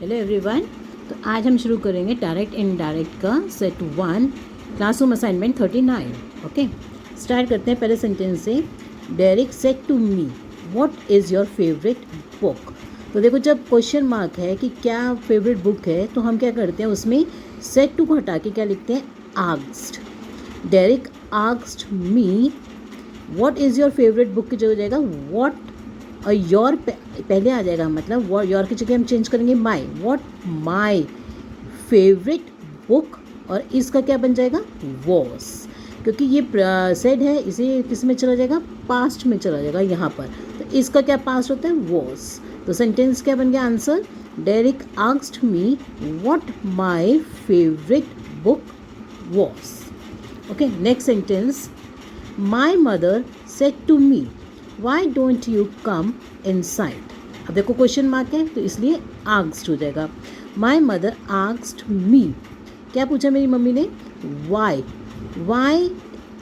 Hello everyone. तो आज हम शुरू करेंगे डायरेक्ट इनडायरेक्ट का set 1 classroom assignment 39। Okay, start करते हैं पहले सेंटेंस से। Derek said to me what is your favourite book. तो देखो, जब क्वेश्चन मार्क है कि क्या फेवरेट बुक है तो हम क्या करते हैं, उसमें सेड टू को हटा के क्या लिखते हैं, asked. Derek asked me what is your favourite book की जगह हो जाएगा व्हाट, और योर पहले आ जाएगा, मतलब योर की जगह हम चेंज करेंगे माई, व्हाट माई फेवरेट बुक, और इसका क्या बन जाएगा, वॉस। क्योंकि ये सेड है, इसे किस में चला जाएगा, पास्ट में चला जाएगा यहाँ पर, तो इसका क्या पास्ट होता है, वॉस। तो सेंटेंस क्या बन गया, answer Derrick asked me what my favourite book was. Okay, next sentence, my mother said to me why don't you come inside. अब देखो क्वेश्चन मार्क है तो इसलिए आस्क्ड हो जाएगा। माई मदर आस्क्ड मी, क्या पूछा मेरी मम्मी ने, वाई। वाई,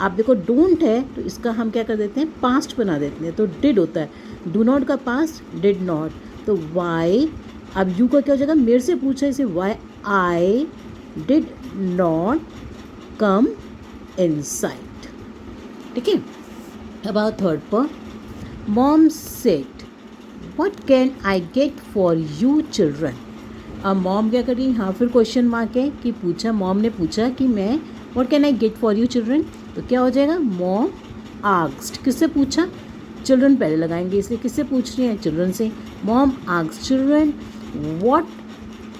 आप देखो डोंट है तो इसका हम क्या कर देते हैं, पास्ट बना देते हैं, तो डिड होता है। डू नॉट का पास्ट डिड नॉट, तो वाई। अब यू का क्या हो जाएगा, मेरे से पूछा इसे, why I did not come inside. ठीक है, अब आओ थर्ड पर। Mom said, "What can I get for you children?" अब मॉम क्या करी, हाँ फिर क्वेश्चन मार्क है कि पूछा, मॉम ने पूछा कि मैं what can I get for you children, तो क्या हो जाएगा, मॉम आस्क्ड। किससे पूछा, चिल्ड्रन पहले लगाएंगे, इसलिए किससे पूछ रही हैं, चिल्ड्रन से। Mom asked children what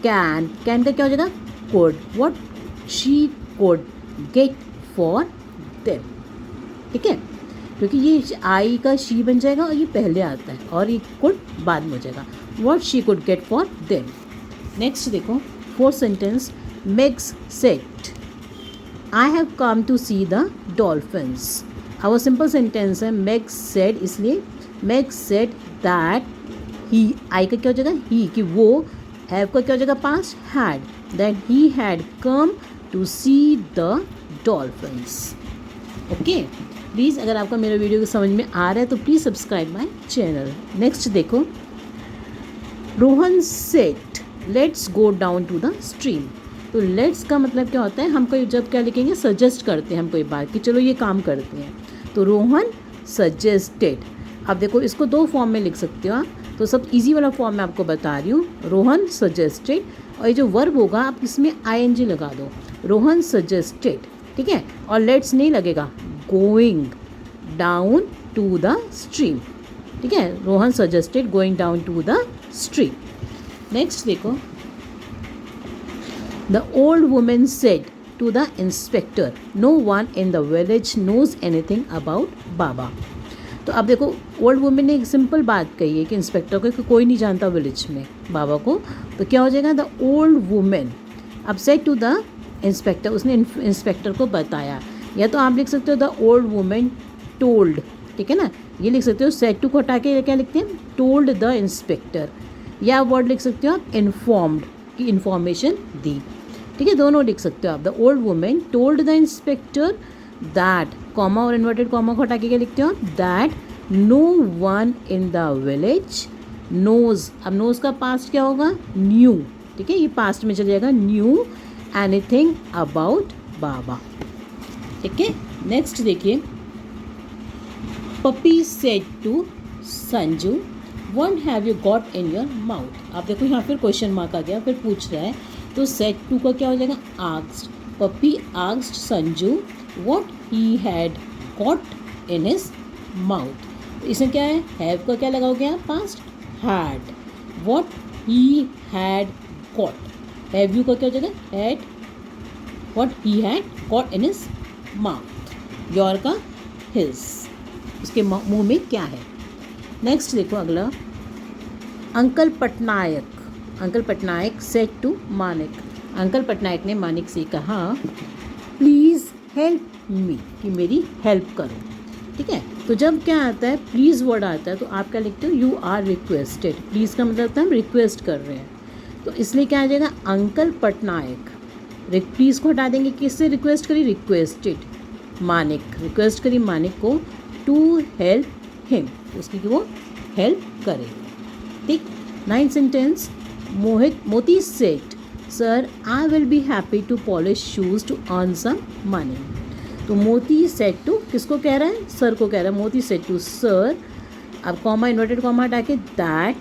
can का क्या हो जाएगा, could, what she could get for them. ठीक है, क्योंकि ये आई का शी बन जाएगा और ये पहले आता है, और ये कुड बाद में हो जाएगा, what she could get for them. Next देखो fourth sentence, Megs said I have come to see the dolphins. अब वो सिंपल सेंटेंस है, मेग्स सेड, इसलिए मेग्स सेड दैट ही, आई का क्या हो जाएगा, ही, कि वो, हैव का क्या हो जाएगा, past had, that he had come to see the dolphins. Okay, please अगर आपका मेरा वीडियो समझ में आ रहा है तो please subscribe my channel. Next देखो, Rohan said let's go down to the stream. तो लेट्स का मतलब क्या होता है, हम कोई जब क्या लिखेंगे, सजेस्ट करते हैं हम कोई बात कि चलो ये काम करते हैं, तो रोहन सजेस्टेड। अब देखो इसको दो फॉर्म में लिख सकते हो आप, तो सब इजी वाला फॉर्म मैं आपको बता रही हूँ, रोहन सजेस्टेड, और ये जो वर्ब होगा आप इसमें ING लगा दो, रोहन सजेस्टेड। ठीक है, और लेट्स नहीं लगेगा, going down to the stream. ठीक है, Rohan suggested going down to the stream. Next देखो, the old women said to the inspector no one in the village knows anything about Baba. तो अब देखो ओल्ड वुमेन ने एक सिंपल बात कही है कि इंस्पेक्टर को, कि कोई नहीं जानता विलेज में बाबा को, तो क्या हो जाएगा, द ओल्ड वुमेन। अब सेड टू द इंस्पेक्टर, उसने इंस्पेक्टर को बताया, या तो आप लिख सकते हो द ओल्ड वुमेन टोल्ड। ठीक है ना, ये लिख सकते हो, सेड टू को हटा के क्या लिखते हैं, टोल्ड द इंस्पेक्टर, या वर्ड लिख सकते हो आप इन्फॉर्म्ड, की इन्फॉर्मेशन दी। ठीक है, दोनों लिख सकते हो आप, the old woman told the inspector that, comma और इन्वर्टेड कॉमा को हटा के क्या लिखते हो आप, that no one in the village knows. अब नोज का पास्ट क्या होगा, न्यू। ठीक है, ये पास्ट में चल जाएगा, न्यू एनीथिंग अबाउट बाबा। ठीक है, नेक्स्ट देखिए, Puppy said to Sanju what have you got in your mouth. आप देखो यहाँ फिर क्वेश्चन मार्क आ गया, फिर पूछ रहा है, तो सेड टू का क्या हो जाएगा, asked. Puppy asked Sanju what he had got in his mouth. इसमें क्या है, हैव का क्या लगाओगे आप, past had, what he had got. Have you का क्या हो जाएगा, had, what he had got in his mouth, your का हिज, उसके मुंह में क्या है। नेक्स्ट देखो अगला, uncle Patnaik said to Manik. Uncle Patnaik ने मानिक से कहा प्लीज़ हेल्प मी, कि मेरी हेल्प करो। ठीक है, तो जब क्या आता है, प्लीज़ वर्ड आता है, तो आप क्या लिखते हो, यू आर रिक्वेस्टेड। प्लीज़ का मतलब होता है हम रिक्वेस्ट कर रहे हैं, तो इसलिए क्या आ जाएगा, अंकल पटनायक। प्लीज़ को हटा देंगे, किससे रिक्वेस्ट करी, रिक्वेस्टेड, मानिक, रिक्वेस्ट करी मानिक को टू हेल्प हिम, उसकी कि वो हेल्प करे। ठीक, 9th sentence, Moti said sir I will be happy to polish shoes to earn some money. तो मोती सेट टू किसको कह रहा है, सर को कह रहा है। मोती सेट टू सर, अब कॉमा इन्वर्टेड कॉमा हटा के दैट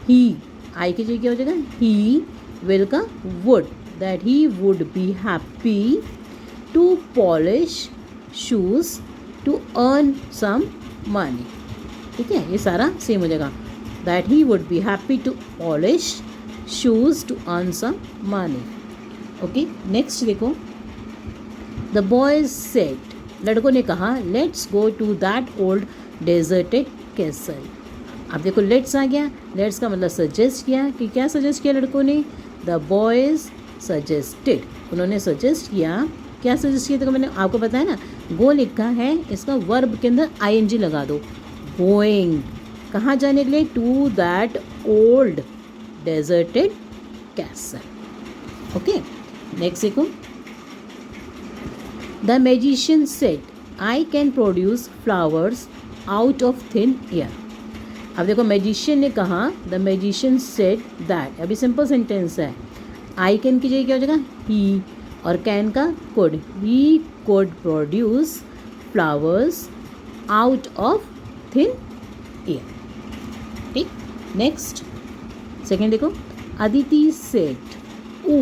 ही, आई की जगह क्या हो जाएगा, ही विल का would, that he would be happy to polish shoes to earn some money. ठीक है, ये सारा सेम हो जाएगा, that he would be happy to polish shoes to earn some money. Okay, next देखो, द बॉयज सेड, लड़कों ने कहा let's go to that old deserted castle. अब देखो लेट्स आ गया, लेट्स का मतलब सजेस्ट किया, कि क्या सजेस्ट किया लड़कों ने, द बॉयज सजेस्टेड, उन्होंने सजेस्ट किया, क्या सजेस्ट किया, देखो मैंने आपको बताया ना, गो लिखा है, इसका वर्ब के अंदर ing लगा दो, गोइंग, कहाँ जाने के लिए, to that old deserted castle. Okay, next देखो, the magician said I can produce flowers out of thin air. अब देखो मैजिशियन ने कहा, द मैजिशियन सेड दैट, अभी सिंपल सेंटेंस है, आई कैन की जगह क्या हो जाएगा, ही, और कैन का could, he could produce flowers out of thin air. ठीक, नेक्स्ट सेकेंड देखो, अदिति सेड ऊ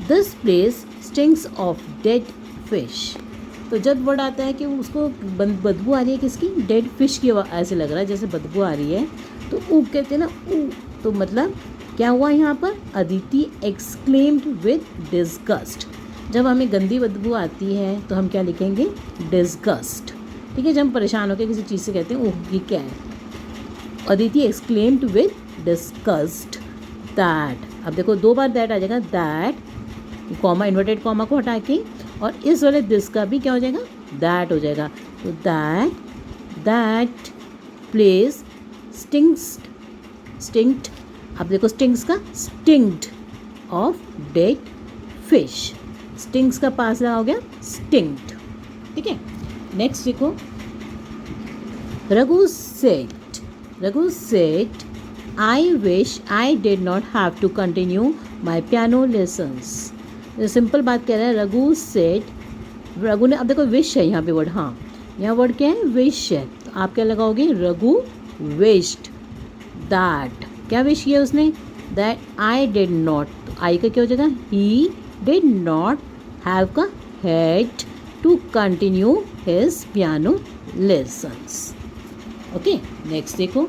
this place stinks of dead fish. तो जब वर्ड आता है कि उसको बदबू आ रही है किसकी, डेड फिश की, ऐसे लग रहा है जैसे बदबू आ रही है, तो ऊ कहते हैं ना, ऊ, तो मतलब क्या हुआ यहाँ पर, अदिति एक्सक्लेम्ड विद डिस्गस्ट। जब हमें गंदी बदबू आती है तो हम क्या लिखेंगे, डिस्गस्ट। ठीक है, जब हम परेशान होकर किसी चीज़ से कहते हैं ओह ये क्या है, Aditi exclaimed with disgust that. अब देखो दो बार दैट आ जाएगा, दैट, कॉमा इन्वर्टेड कॉमा को हटा के, और इस वाले दिस का भी क्या हो जाएगा, दैट हो जाएगा, तो दैट प्लेस स्टिंक्ड, अब देखो स्टिंग्स का स्टिंक्ड ऑफ डेड फिश, स्टिंग्स का पास लगा हो गया स्टिंक्ड। ठीक है, नेक्स्ट देखो, Raghu said I wish I did not have to continue my piano lessons. Simple बात कह रहा है, रघु ने, अब देखो विश है यहाँ पे वर्ड, हाँ यहाँ वर्ड क्या है, विश है, तो आप क्या लगाओगे, रघु विश्ड दैट, क्या विश किया उसने, दैट आई डिड नॉट, तो आई का क्या हो जाएगा, ही डिड नॉट हैव का had to continue his piano lessons. Okay, next देखो,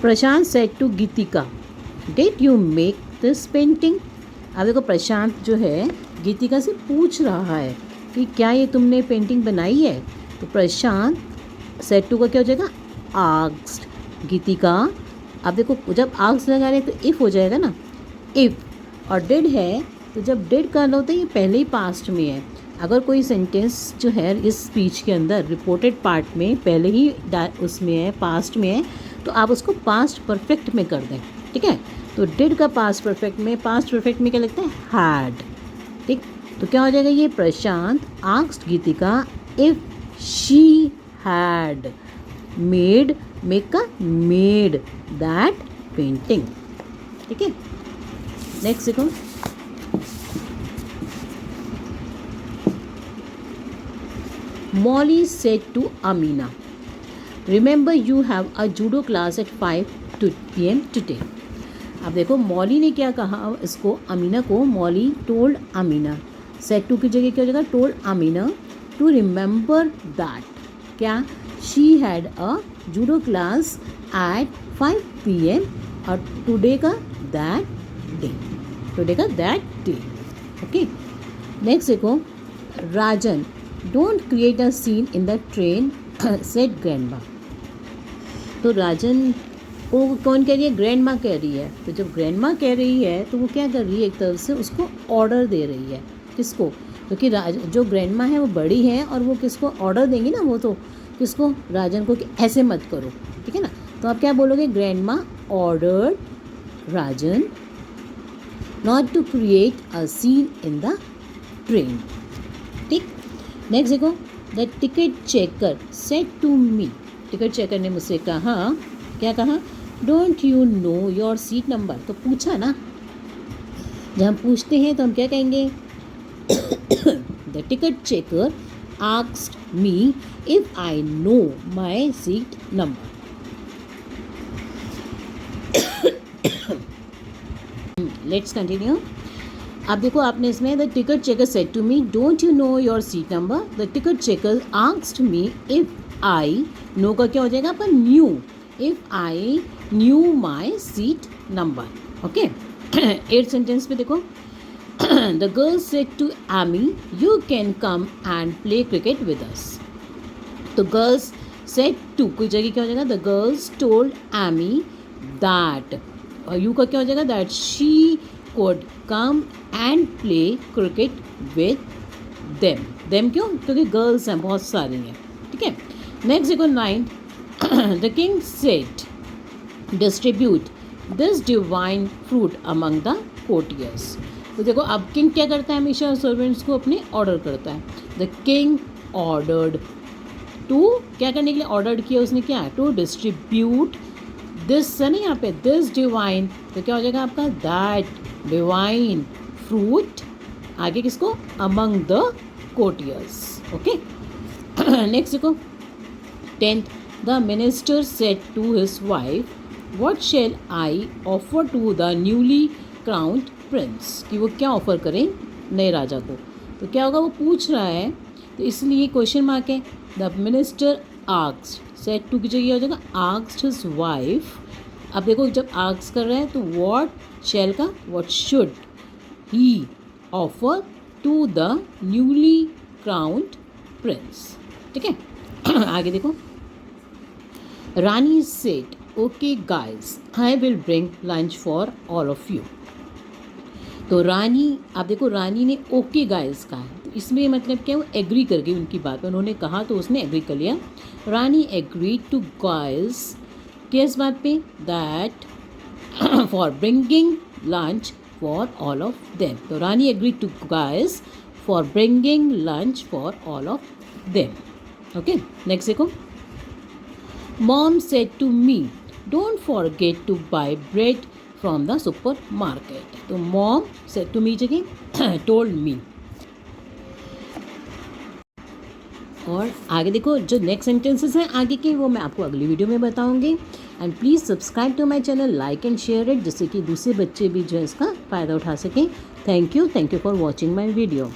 Prashant said to Geetika did you make this painting. अब देखो प्रशांत जो है गीतिका से पूछ रहा है कि क्या ये तुमने पेंटिंग बनाई है, तो प्रशांत सेड टू का क्या हो जाएगा, आस्क्ड गीतिका। अब देखो जब आस्क्ड लगा रहे तो इफ़ हो जाएगा ना, इफ़, और डिड है, तो जब डिड करना होता है ये पहले ही पास्ट में है। अगर कोई सेंटेंस जो है इस स्पीच के अंदर रिपोर्टेड पार्ट में पहले ही उसमें है, पास्ट में है, तो आप उसको पास्ट परफेक्ट में कर दें। ठीक है, तो डिड का पास्ट परफेक्ट में क्या लगता है, हैड। ठीक, तो क्या हो जाएगा ये, Prashant asked Geetika if she had made that painting. ठीक है, नेक्स्ट देखो, Molly said to Amina, remember you have a judo class at 5 p.m. today. अब देखो मॉली ने क्या कहा इसको, अमीना को, Molly told Amina, said to की जगह क्या हो जाएगा, told Amina to remember that, क्या, she had a judo class at 5 p.m. और टुडे का दैट डे। ओके, नेक्स्ट देखो, Rajan don't create a scene in the train said grandma. तो राजन को कौन कह रही है, ग्रैंडमा कह रही है। तो जब ग्रैंडमा कह रही है तो वो क्या कर रही है, एक तरफ से उसको ऑर्डर दे रही है, किसको, क्योंकि जो ग्रैंडमा है वो बड़ी है और वो किसको ऑर्डर देंगी ना, वो तो किसको, राजन को, कि ऐसे मत करो। ठीक है ना, तो आप क्या बोलोगे, grandma ordered Rajan not to create a scene in the train. ठीक, नेक्स्ट देखो, the ticket checker said to me, ticket checker ने मुझसे कहा, क्या कहा, don't you know your seat number, तो पूछा ना, जब हम पूछते हैं तो हम क्या कहेंगे? The ticket checker asked me if I know my seat number. Let's continue. अब देखो आपने इसमें the ticket checker said to me don't you know your seat number, the ticket checker asked me if I, know का क्या हो जाएगा पर knew, if I knew my seat number. Okay, 8th sentence पे देखो, the girl said to Amy you can come and play cricket with us. तो girls said to कोई जगह क्या हो जाएगा? The girls told Amy that, और you का क्या हो जाएगा? That she could come and play cricket with them। them क्यों? क्योंकि गर्ल्स हैं, बहुत सारी हैं, ठीक है। नेक्स्ट देखो 9th, the king said distribute this divine fruit among the courtiers. तो देखो अब किंग क्या करता है? हमेशा सर्वेंट्स को अपने ऑर्डर करता है। द किंग ऑर्डर्ड टू, क्या करने के लिए ऑर्डर किया उसने? क्या? टू डिस्ट्रीब्यूट दिस है ना यहाँ पे, दिस डिवाइन, तो क्या हो जाएगा आपका? दैट डिवाइन फ्रूट, आगे किसको? Among the courtiers. Okay, next देखो 10th, the minister said to his wife what shall I offer to the newly crowned prince, कि वो क्या ऑफर करें नए राजा को। तो क्या होगा? वो पूछ रहा है, तो इसलिए क्वेश्चन मार्क है। The minister asked, said to की जगह हो जाएगा आस्क्ड हिज वाइफ। अब देखो जब आस्क कर रहे हैं तो व्हाट शैल का what should he offer to the newly crowned prince, ठीक है। आगे देखो, Rani said okay guys I will bring lunch for all of you. तो रानी, आप देखो रानी ने ओके गाइस कहा है, तो इसमें मतलब क्या? वो एग्री कर गई उनकी बात पे, उन्होंने कहा तो उसने एग्री कर लिया। रानी एग्री टू गाइस, किस बात पे? That for bringing lunch for all of them. तो Rani agree to guys for bringing lunch for all of them. Okay, next देखो, mom said to me don't forget to buy bread from the supermarket. तो mom said to me जगह told मी। और आगे देखो जो next sentences हैं आगे के, वो मैं आपको अगली वीडियो में बताऊंगी। And please subscribe to my channel, like and share it, जिससे कि दूसरे बच्चे भी जो है इसका फ़ायदा उठा सकें। Thank you for watching my video.